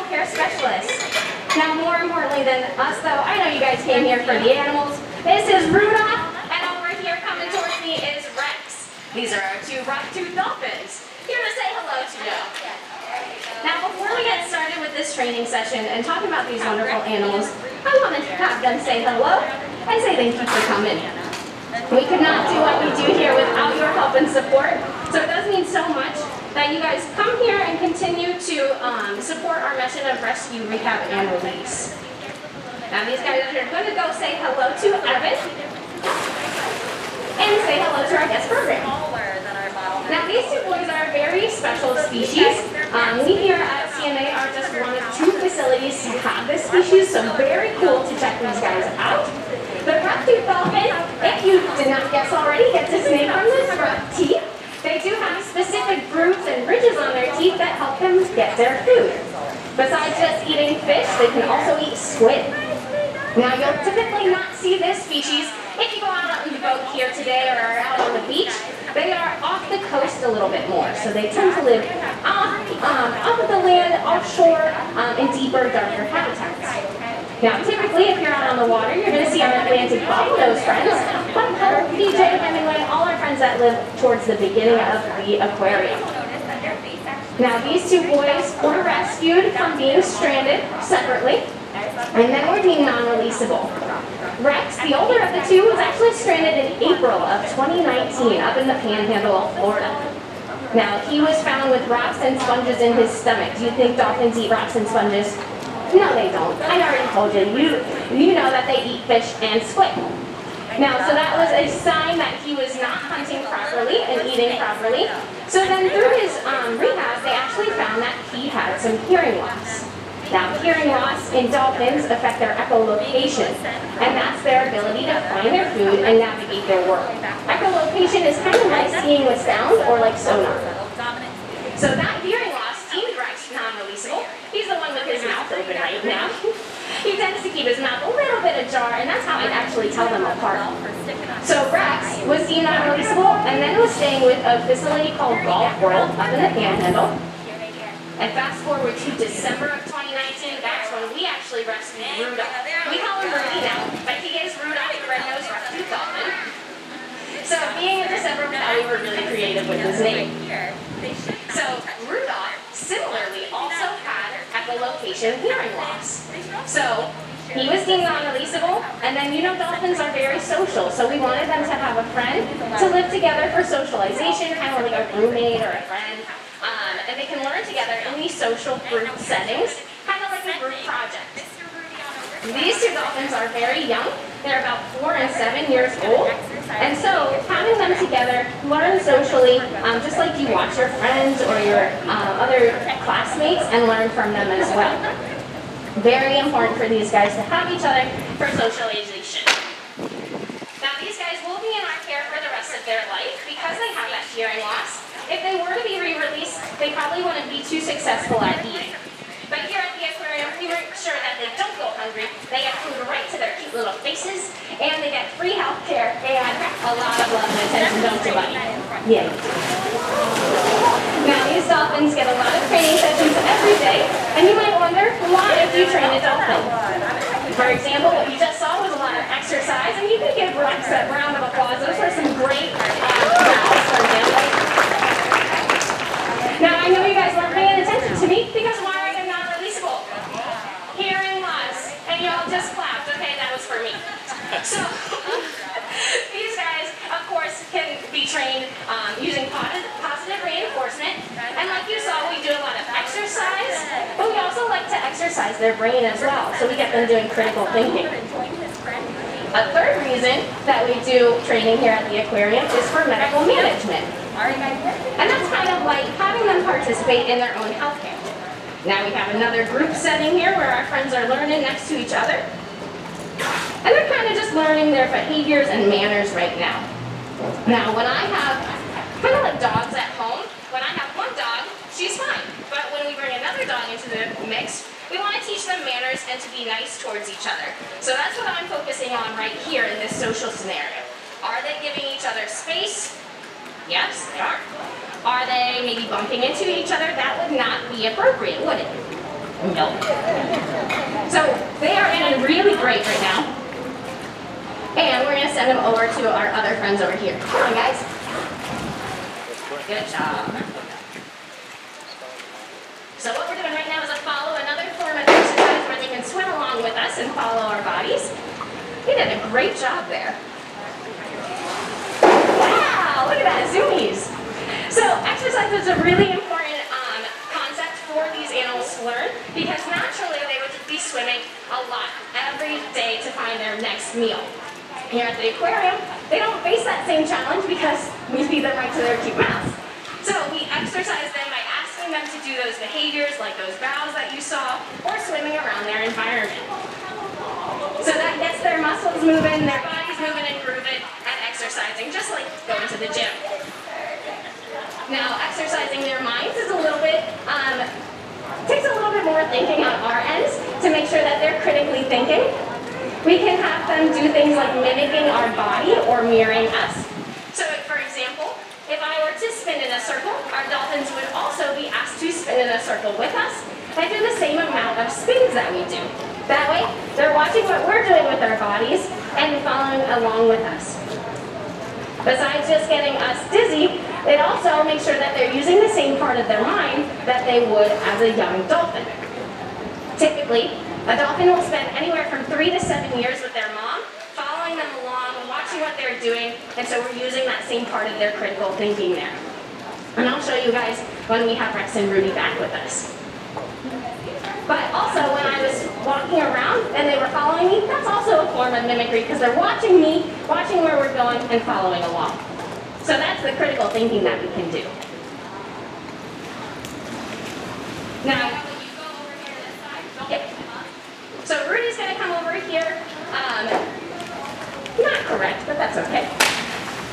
animal care specialist. Now, more importantly than us, though, I know you guys came here for the animals. This is Rudolph, and over here coming towards me is Rex. These are our two rough-toothed dolphins. Here to say hello to you. Now, before we get started with this training session and talking about these wonderful animals, I want to have them say hello and say thank you for coming. We could not do what we do here without your help and support, so it does mean so much that you guys come here and continue to support our mission of rescue, rehab, and release. Now these guys are going to go say hello to Evan and say hello to our guest program. Now these two boys are a very special species. We here at CMA are just one of two facilities to have this species, so very cool to check these guys out. The rough-toothed dolphin, if you did not guess already, gets its name from the rough teeth. They do have specific grooves and ridges on their teeth that help them get their food. Besides just eating fish, they can also eat squid. Now you'll typically not see this species if you go out on the boat here today or are out on the beach. They are off the coast a little bit more, so they tend to live off of the land, offshore, in deeper, darker habitats. Now, typically, if you're out on the water, you're going to see our Atlantic bottlenose friends, like Hope, DJ, Hemingway, all our friends that live towards the beginning of the aquarium. Now, these two boys were rescued from being stranded separately, and then were deemed non-releasable. Rex, the older of the two, was actually stranded in April of 2019 up in the Panhandle of Florida. Now, he was found with rocks and sponges in his stomach. Do you think dolphins eat rocks and sponges? No, they don't. I already told you. You know that they eat fish and squid. Now, so that was a sign that he was not hunting properly and eating properly. So then through his rehab, they actually found that he had some hearing loss. Now, hearing loss in dolphins affect their echolocation, and that's their ability to find their food and navigate their world. Echolocation is kind of like seeing with sound or like sonar. So that hearing loss deemed Rex non-releasable. He's the one with his mouth open right now. He tends to keep his mouth a little bit ajar, and that's how I actually tell them apart. So Rex was deemed non-releasable, and then was staying with a facility called Golf World up in the Panhandle. And fast forward to December of 2019, that's when we actually rescued Rudolph. We call him Rudy now, but he is Rudolph the red-nosed rough-toothed dolphin. So being in December, we thought we were really creative with his name. So Rudolph, similarly, also had echolocation hearing loss. So he was deemed non-releasable, and then you know dolphins are very social, so we wanted them to have a friend to live together for socialization, kind of like a roommate or a friend. And they can learn together in these social group settings, kind of like a group project. These two dolphins are very young. They're about 4 and 7 years old. And so having them together, learn socially, just like you watch your friends or your other classmates and learn from them as well. Very important for these guys to have each other for socialization. Now these guys will be in our care for the rest of their life because they have that hearing loss. If they were to be re-released, they probably wouldn't be too successful at eating. But here at the aquarium, we make sure that they don't go hungry. They get food right to their cute little faces, and they get free health care and a lot of love and attention, don't you, buddy? Yeah. Now, these dolphins get a lot of training sessions every day, and you might wonder, why do you train a dolphin? For example, what you just saw was a lot of exercise, and you can give Rex a round of applause. Those were some great rounds for him. Now, I know you guys weren't paying attention to me because why are they non-releasable? Hearing loss. And y'all just clapped. Okay, that was for me. So, these guys, of course, can be trained using positive reinforcement. And like you saw, we do a lot of exercise, but we also like to exercise their brain as well. So we get them doing critical thinking. A third reason that we do training here at the aquarium is for medical management. And that's kind of like having them participate in their own health care. Now we have another group setting here where our friends are learning next to each other. And they're kind of just learning their behaviors and manners right now. Now when I have, kind of like dogs at home, when I have one dog, she's fine. But when we bring another dog into the mix, we want to teach them manners and to be nice towards each other. So that's what I'm focusing on right here in this social scenario. Are they giving each other space? Yes, they are. Are they maybe bumping into each other? That would not be appropriate, would it? No. So they are in really great right now. And we're going to send them over to our other friends over here. Come on, guys. Good job. So what we're doing right now is follow another form of exercise where they can swim along with us and follow our bodies. You did a great job there. Wow, look at that, zoomies. So exercise is a really important concept for these animals to learn because naturally they would be swimming a lot every day to find their next meal. Here at the aquarium, they don't face that same challenge because we feed them right to their cute mouths. So we exercise them by asking them to do those behaviors like those bows that you saw or swimming around their environment. So that gets their muscles moving, their bodies moving and grooving and exercising just like going to the gym. Now exercising their minds is a little bit, takes a little bit more thinking on our ends to make sure that they're critically thinking. We can have them do things like mimicking our body or mirroring us. So for example, if I were to spin in a circle, our dolphins would also be asked to spin in a circle with us and do the same amount of spins that we do. That way, they're watching what we're doing with our bodies and following along with us. Besides just getting us dizzy, it also makes sure that they're using the same part of their mind that they would as a young dolphin. Typically, a dolphin will spend anywhere from 3 to 7 years with their mom, following them along, watching what they're doing, and so we're using that same part of their critical thinking there. And I'll show you guys when we have Rex and Rudy back with us. But also, when I was walking around and they were following me, that's also a form of mimicry because they're watching me, watching where we're going, and following along. So that's the critical thinking that we can do. Now, yeah. So Rudy's going to come over here. Not correct, but that's okay.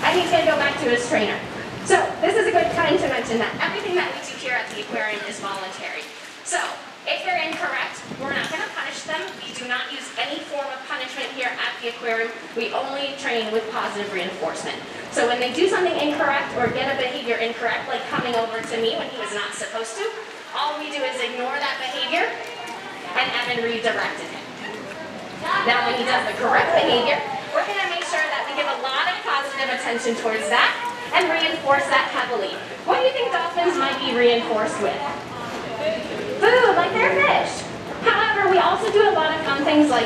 And he's going to go back to his trainer. So this is a good time to mention that everything that we do here at the aquarium is voluntary. So if they're incorrect, we're not going to punish them. We do not use any form of punishment here at the aquarium. We only train with positive reinforcement. So when they do something incorrect or get a behavior incorrect, like coming over to me when he was not supposed to, all we do is ignore that behavior and Evan redirected him. Now when he does the correct behavior, we're going to make sure that we give a lot of positive attention towards that and reinforce that heavily. What do you think dolphins might be reinforced with? Food, like their fish. However, we also do a lot of fun things like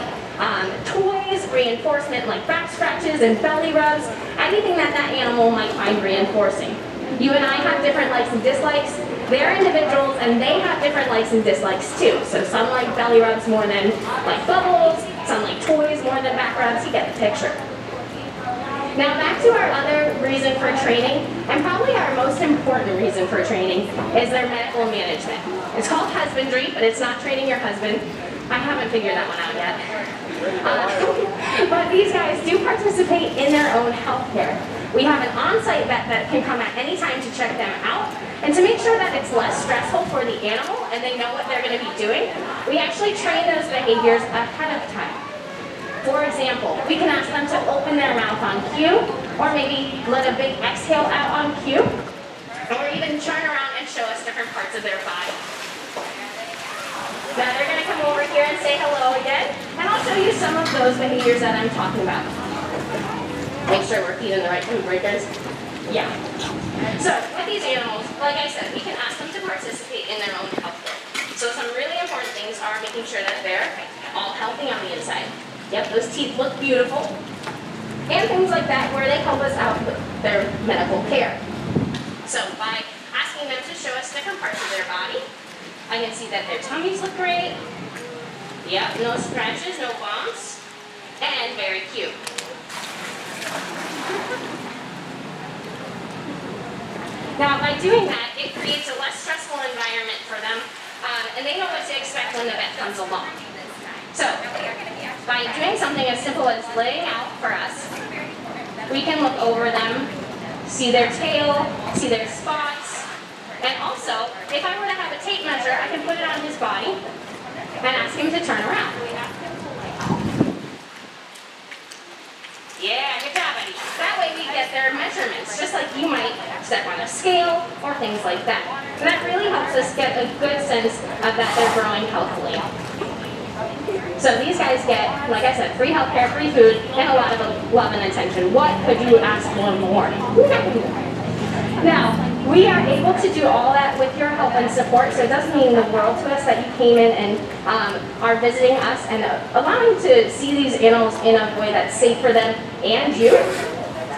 toys, reinforcement like back scratches and belly rubs, anything that that animal might find reinforcing. You and I have different likes and dislikes. They're individuals and they have different likes and dislikes too. So some like belly rubs more than like bubbles, some like toys more than back rubs. You get the picture. Now back to our other reason for training, and probably our most important reason for training, is their medical management. It's called husbandry, but it's not training your husband. I haven't figured that one out yet. But these guys do participate in their own health care. We have an on-site vet that can come at any time to check them out, and to make sure that it's less stressful for the animal and they know what they're going to be doing, we actually train those behaviors ahead of time. For example, we can ask them to open their mouth on cue, or maybe let a big exhale out on cue, or even turn around and show us different parts of their body. Now they're going to come over here and say hello again, and I'll show you some of those behaviors that I'm talking about. Make sure we're feeding the right food, right guys? Yeah. So with these animals, like I said, we can ask them to participate in their own health care. So some really important things are making sure that they're all healthy on the inside. Yep, those teeth look beautiful. And things like that where they help us out with their medical care. So by asking them to show us different parts of their body, I can see that their tummies look great. Yep, no scratches, no bumps, and very cute. Now by doing that, it creates a less stressful environment for them, and they know what to expect when the vet comes along. So, by doing something as simple as laying out for us, we can look over them, see their tail, see their spots, and also, if I were to have a tape measure, I can put it on his body and ask him to turn around. Yeah, good job, buddy. That way we get their measurements, just like you might step on a scale or things like that. And that really helps us get a good sense of that they're growing healthily. So these guys get, like I said, free healthcare, free food, and a lot of love and attention. What could you ask for more? Now, we are able to do all that with your help and support, so it does mean the world to us that you came in and are visiting us and allowing to see these animals in a way that's safe for them and you.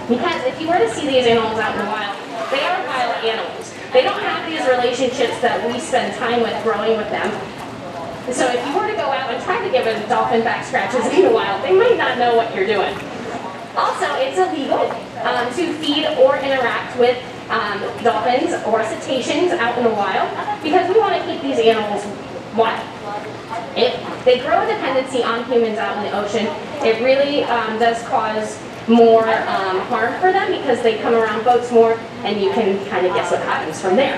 Because if you were to see these animals out in the wild, they are wild animals. They don't have these relationships that we spend time with growing with them. So if you were to go out and try to give a dolphin back scratches in the wild, they might not know what you're doing. Also, it's illegal to feed or interact with dolphins or cetaceans out in the wild because we want to keep these animals wild. If they grow a dependency on humans out in the ocean, it really does cause more harm for them because they come around boats more and you can kind of guess what happens from there.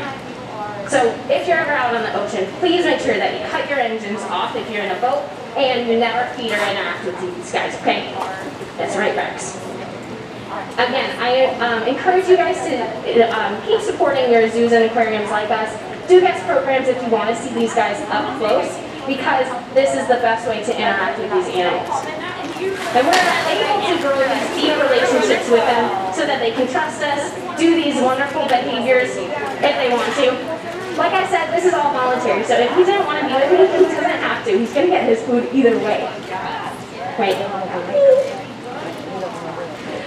So if you're ever out on the ocean, please make sure that you cut your engines off if you're in a boat and you never feed or interact with these guys, okay? That's right, Rex. Again, I encourage you guys to keep supporting your zoos and aquariums like us. Do guest programs if you want to see these guys up close because this is the best way to interact with these animals. And we're able to grow these deep relationships with them so that they can trust us, do these wonderful behaviors if they want to. Like I said, this is all voluntary, so if he didn't want to be with me, he doesn't have to. He's going to get his food either way. Right?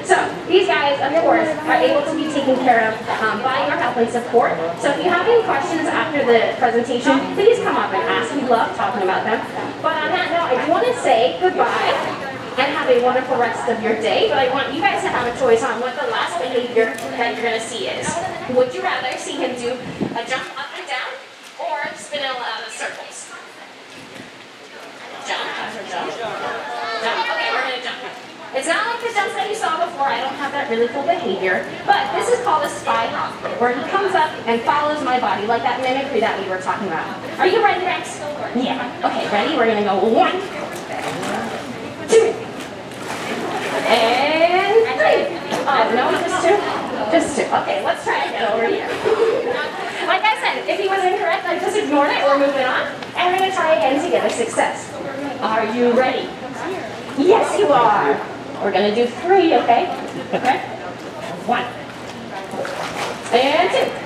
So, these guys, of course, are able to be taken care of by your help and support. So if you have any questions after the presentation, please come up and ask. We love talking about them. But on that note, I do want to say goodbye and have a wonderful rest of your day. But I want you guys to have a choice on what the last behavior that you're going to see is. Would you rather see him do a jump up and down or spin a lot of circles? Jump? Jump? Jump? Okay, we're going to jump. It's not like the jumps that you saw before. I don't have that really cool behavior. But this is called a spy hop, where he comes up and follows my body, like that mimicry that we were talking about. Are you ready, Rex? Yeah. Okay, ready? We're going to go 1, 2, and 3. Oh, no, just 2? Just 2. Okay, let's try again over here. Like I said, if he was incorrect, I just ignored it. We're moving on. And we're going to try again to get a success. Are you ready? Yes, you are. We're going to do 3, okay? Okay? 1. And 2.